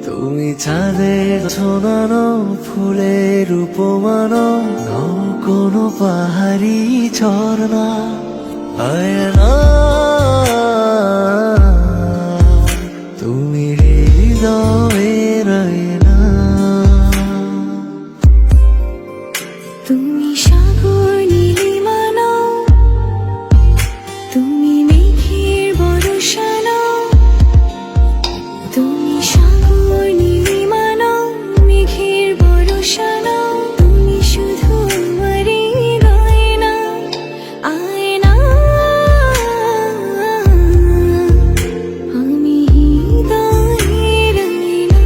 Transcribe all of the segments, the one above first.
তুমি চাঁদের ছোনানো ফুলের উপমানো নও কোনো পাহাড়ি ঝর্ণা আয়না তুমি হৃদয়ের আয়না। তুমি সাগর নীলিমা নাও, তুমি মেঘের বর্ষা নাও, তুমি সাগর নীলিমা নাও, মেঘের বর্ষা নাও, তুমি শুধু আমারই গয়না আয়না। আমি হৃদয়ের আয়না।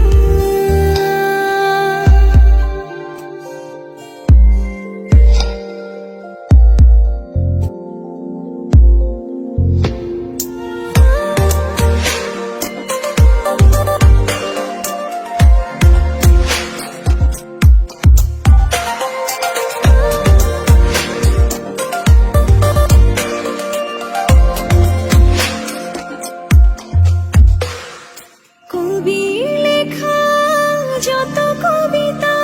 কবির লেখা যত কবিতা,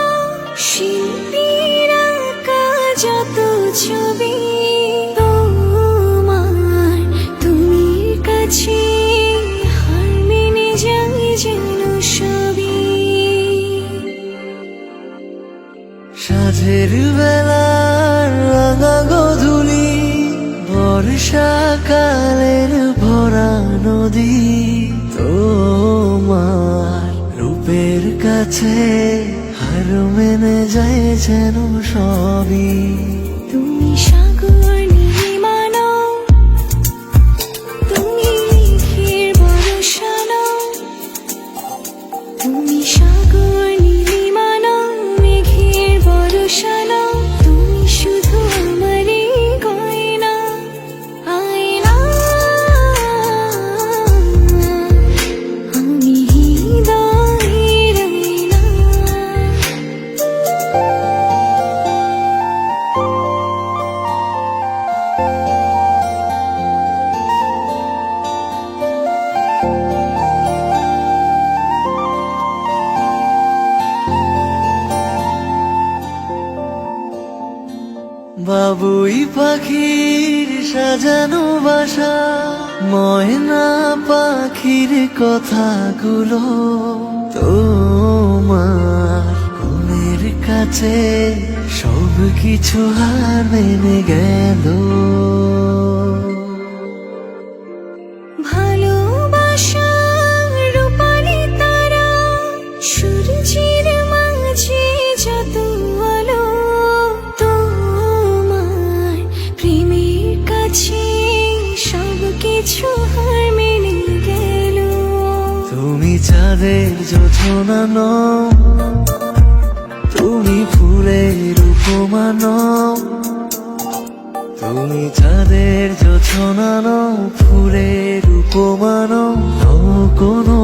শিল্পীর আঁকা যত ছবি, তোমার তুমির কাছে হার মেনে যাই যেন সবই। সাঁঝের বেলার রাঙা গধূলি, বর্ষাকালের ভরা নদী, তোমার রূপের কাছে হার মেনে যায় যেন সবই। তুমি সাগর নীলিমা নাও, তুমি মেঘের বর্ষা নাও, তুমি সাগর নীলিমা নাও, মেঘের বর্ষা নাও, তুমি শুধু আমারই গয়না আয়না। আমি হৃদয়ের আয়না। বাবুই পাখির সাজানো বাসা, ময়না পাখির কথাগুলো তোমার গুণের কাছে সব কিছু হার মেনে গেল। ভালোবাসা রূপালি তারা, সূর্যের মাঝে যত আলো, তোমার প্রেমের কাছে সব কিছু হার মেনে গেল। তুমি চাঁদের জোছনা নও, তুমি ফুলের উপমা নও, তুমি চাঁদের জোছনা নও, ফুলের উপমা নও, নও কোনো